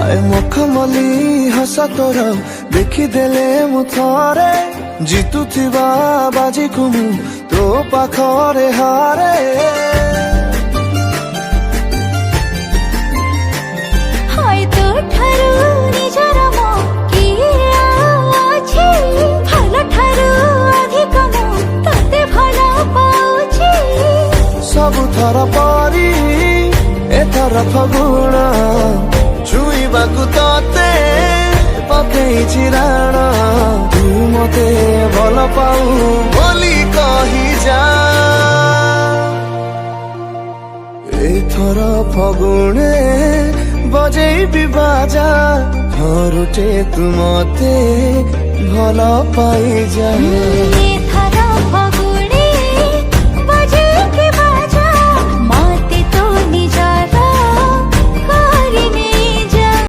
हाय मखमली हस तोर देखिदेले मु थरे जितुथिबा बाजी को मु तो पाखरे हारे हाय तो ठारू निजर मो किए अछि भल ठारू अधिक मो तते भल पाउछि सब थर परी एथर फगुण छुईबाकु तते पकेइछि राण तू मते भल पाऊ बोली कही जा एथर फगुणे बजेबी बाजा थरुटे तू मते भल पाई जा।